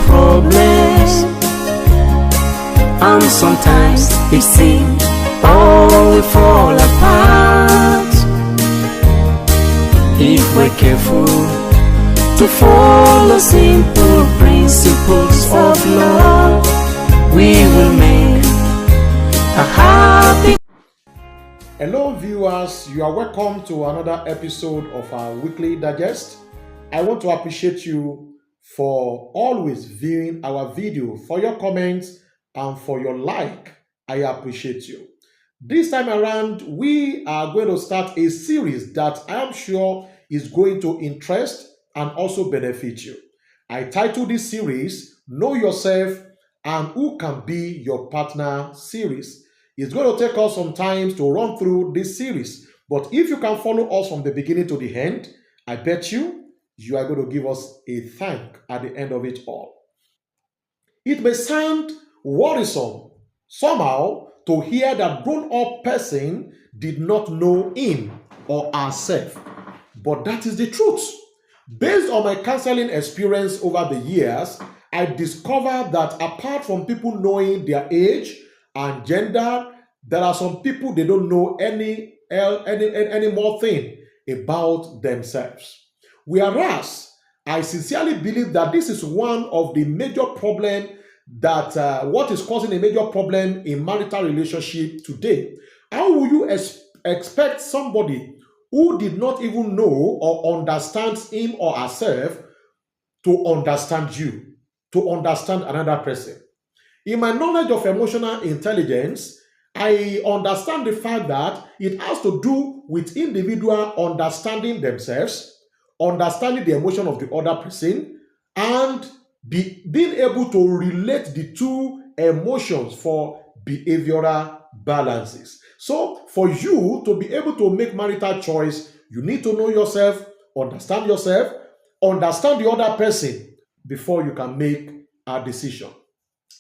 problems, and sometimes it seems all will fall apart. If we're careful to follow simple principles of love, we will make a happy. Hello viewers, you are welcome to another episode of our weekly digest. I want to appreciate you for always viewing our video, for your comments and for your like. I appreciate you. This time around, we are going to start a series that I am sure is going to interest and also benefit you. I titled this series, Know Yourself and Who Can Be Your Partner series. It's going to take us some time to run through this series, but if you can follow us from the beginning to the end, I bet you are going to give us a thank at the end of it all. It may sound worrisome somehow to hear that grown-up person did not know him or herself, but that is the truth. Based on my counseling experience over the years, I discovered that apart from people knowing their age and gender, there are some people they don't know any more thing about themselves. Whereas I sincerely believe that this is one of the major problems that what is causing a major problem in marital relationship today. How will you expect somebody who did not even know or understands him or herself to understand you, to understand another person? In my knowledge of emotional intelligence, I understand the fact that it has to do with individual understanding themselves, understanding the emotion of the other person, and being able to relate the two emotions for behavioral balances. So for you to be able to make marital choice, you need to know yourself, understand the other person before you can make a decision.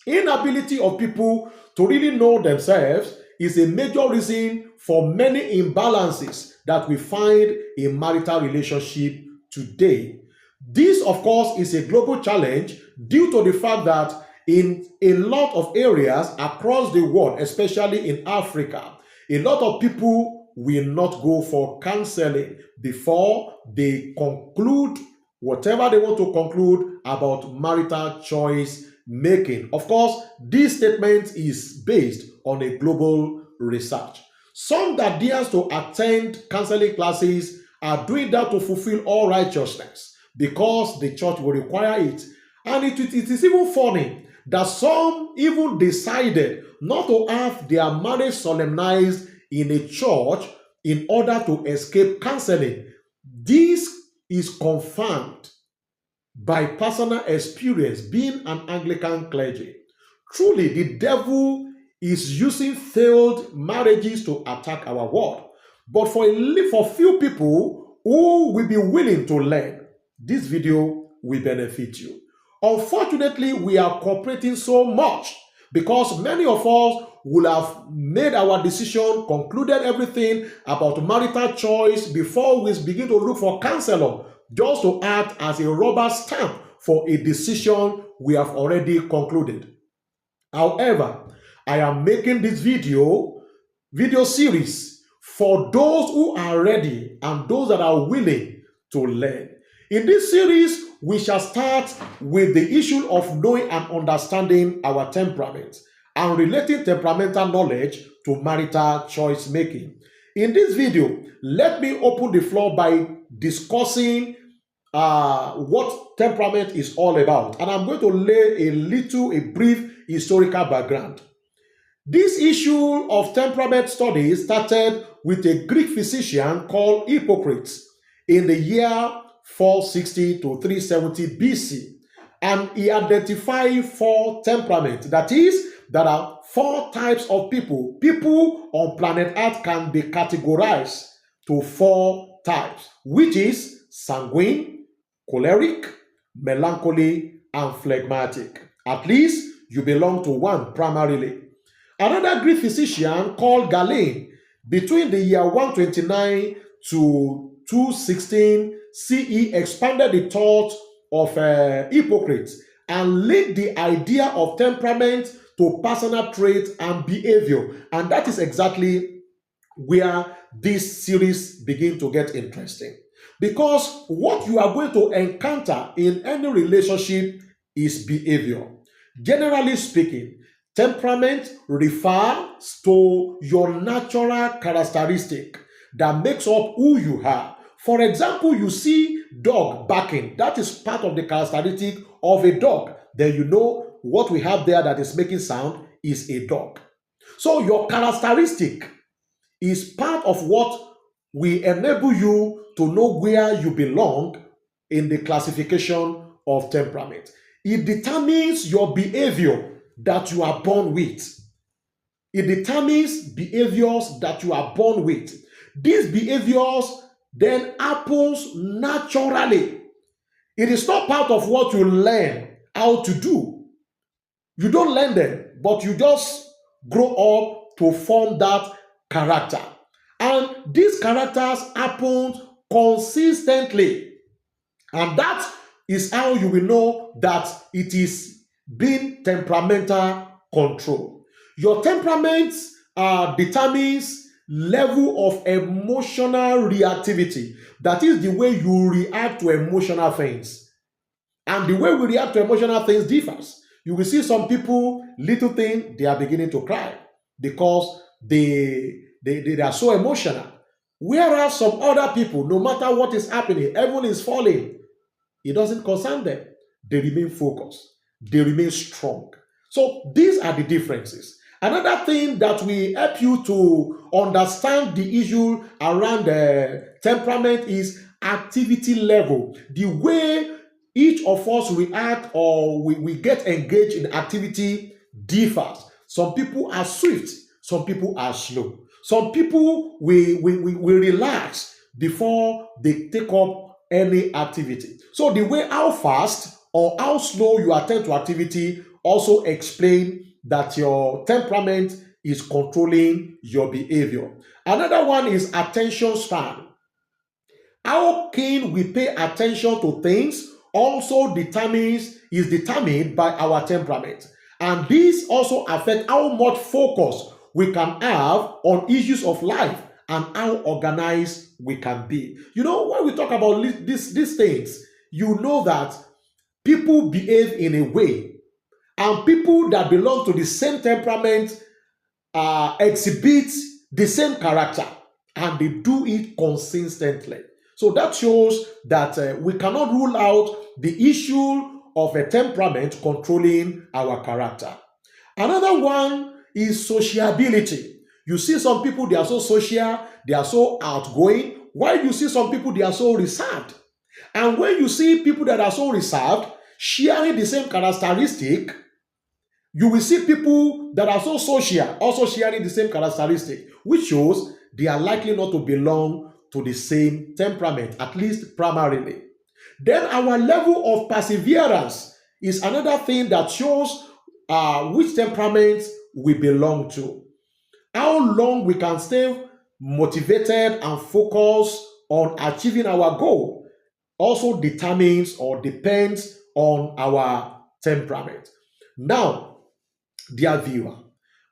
Inability of people to really know themselves is a major reason for many imbalances that we find in marital relationship today. This, of course, is a global challenge due to the fact that in a lot of areas across the world, especially in Africa, a lot of people will not go for counseling before they conclude whatever they want to conclude about marital choice making. Of course, this statement is based on a global research. Some that dares to attend counseling classes are doing that to fulfill all righteousness because the church will require it. And it is even funny that some even decided not to have their marriage solemnized in a church in order to escape counseling. This is confirmed by personal experience being an Anglican clergy. Truly, the devil is using failed marriages to attack our world. But for few people who will be willing to learn, this video will benefit you. Unfortunately, we are cooperating so much because many of us will have made our decision, concluded everything about marital choice before we begin to look for counselor, just to act as a rubber stamp for a decision we have already concluded. However, I am making this video series for those who are ready and those that are willing to learn. In this series, we shall start with the issue of knowing and understanding our temperament and relating temperamental knowledge to marital choice making. In this video, let me open the floor by discussing what temperament is all about. And I'm going to lay a brief historical background. This issue of temperament studies started with a Greek physician called Hippocrates in the year 460 to 370 BC. And he identified 4 temperaments. That is, there are 4 types of people. People on planet Earth can be categorized to 4 types, which is sanguine, choleric, melancholy, and phlegmatic. At least you belong to one primarily. Another Greek physician called Galen, between the year 129 to 216 CE, expanded the thought of Hippocrates and link the idea of temperament to personal traits and behavior. And that is exactly where this series begin to get interesting. Because what you are going to encounter in any relationship is behavior. Generally speaking, temperament refers to your natural characteristic that makes up who you are. For example, you see dog barking. That is part of the characteristic of a dog. Then you know what we have there that is making sound is a dog. So your characteristic is part of what will enable you to know where you belong in the classification of temperament. It determines your behavior that you are born with. It determines behaviors that you are born with. These behaviors then happens naturally. It is not part of what you learn how to do. You don't learn them, but you just grow up to form that character. And these characters happen consistently. And that is how you will know that it is being temperamental control. Your temperament determines level of emotional reactivity. That is the way you react to emotional things. And the way we react to emotional things differs. You will see some people, little thing, they are beginning to cry because they are so emotional. Whereas some other people, no matter what is happening, everyone is falling. It doesn't concern them. They remain focused. They remain strong. So these are the differences. Another thing that will help you to understand the issue around temperament is activity level. The way each of us react or we get engaged in activity differs. Some people are swift, some people are slow. Some people will relax before they take up any activity. So the way how fast or how slow you attend to activity also explain that your temperament is controlling your behavior. Another one is attention span. How keen we pay attention to things also is determined by our temperament. And this also affects how much focus we can have on issues of life and how organized we can be. You know, when we talk about these things, you know that people behave in a way, and people that belong to the same temperament exhibit the same character, and they do it consistently. So that shows that we cannot rule out the issue of a temperament controlling our character. Another one is sociability. You see some people, they are so social, they are so outgoing, while you see some people, they are so reserved. And when you see people that are so reserved, sharing the same characteristic, you will see people that are so social also sharing the same characteristic, which shows they are likely not to belong to the same temperament, at least primarily. Then our level of perseverance is another thing that shows which temperament we belong to. How long we can stay motivated and focused on achieving our goal also determines or depends on our temperament. Now, dear viewer,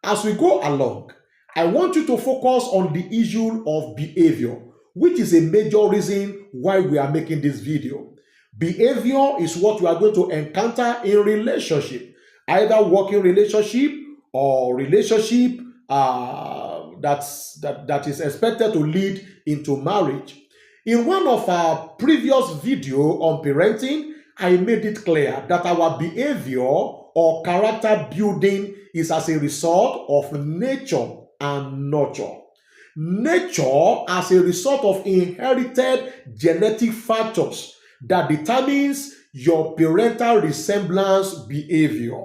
as we go along, I want you to focus on the issue of behavior, which is a major reason why we are making this video. Behavior is what you are going to encounter in relationship, either working relationship or relationship that is expected to lead into marriage. In one of our previous video on parenting, I made it clear that our behavior or character building is as a result of nature and nurture. Nature as a result of inherited genetic factors that determines your parental resemblance behavior.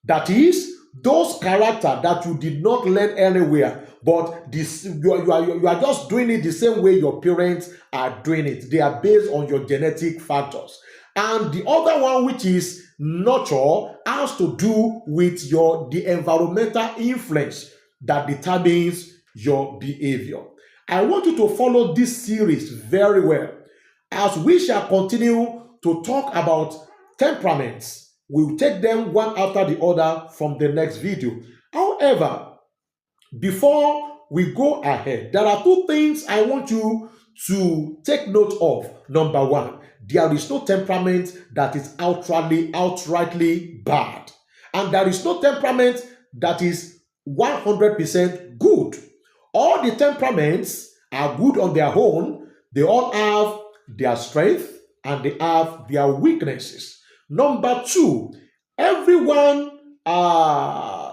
That is, those character that you did not learn anywhere, but you are just doing it the same way your parents are doing it. They are based on your genetic factors. And the other one, which is nurture, has to do with the environmental influence that determines your behavior. I want you to follow this series very well as we shall continue to talk about temperaments We'll take them one after the other from the next video. However, before we go ahead, there are two things I want you to take note of. Number one, there is no temperament that is outrightly bad. And there is no temperament that is 100% good. All the temperaments are good on their own. They all have their strength and they have their weaknesses. Number two, everyone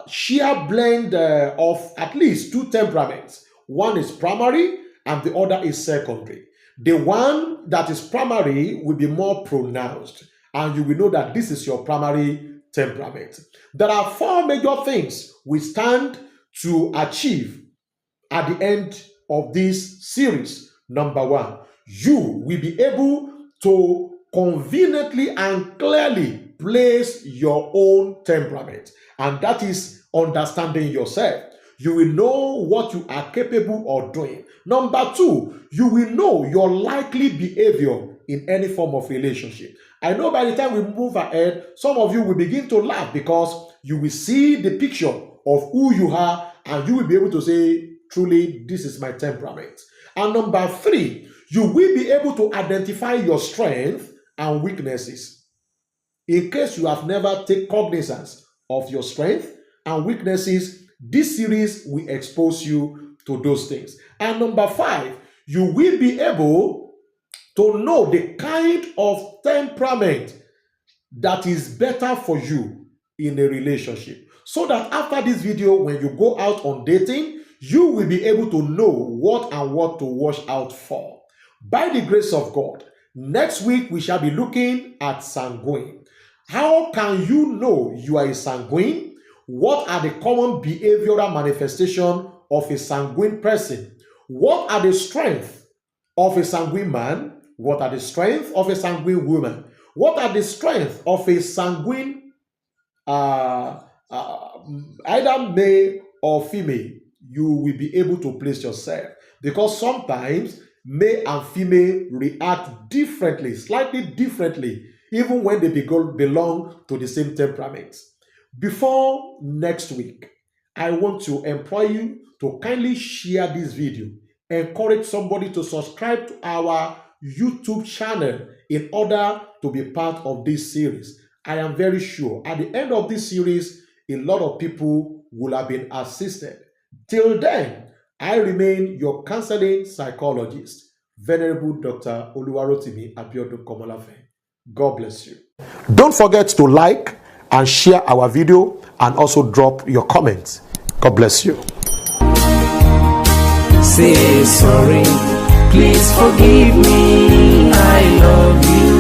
share blend of at least two temperaments. One is primary and the other is secondary. The one that is primary will be more pronounced, and you will know that this is your primary temperament. There are four major things we stand to achieve at the end of this series. Number one, you will be able to conveniently and clearly place your own temperament, and that is understanding yourself. You will know what you are capable of doing. Number two, you will know your likely behavior in any form of relationship. I know by the time we move ahead, some of you will begin to laugh because you will see the picture of who you are and you will be able to say, truly, this is my temperament. And number three, you will be able to identify your strengths and weaknesses. In case you have never taken cognizance of your strengths and weaknesses, this series will expose you to those things. And number five, you will be able to know the kind of temperament that is better for you in a relationship. So that after this video, when you go out on dating, you will be able to know what to watch out for. By the grace of God, next week we shall be looking at sanguine. How can you know you are a sanguine? What are the common behavioral manifestations of a sanguine person? What are the strengths of a sanguine man? What are the strengths of a sanguine woman? What are the strengths of a sanguine, either male or female? You will be able to place yourself, because sometimes male and female react differently, slightly differently, even when they belong to the same temperament. Before next week, I want to employ you to kindly share this video. Encourage somebody to subscribe to our YouTube channel in order to be part of this series. I am very sure at the end of this series, a lot of people will have been assisted. Till then, I remain your counseling psychologist, Venerable Dr. Oluwarotimi Abiodun Komolafe. God bless you. Don't forget to like and share our video, and also drop your comments. God bless you. Say sorry, please forgive me, I love you.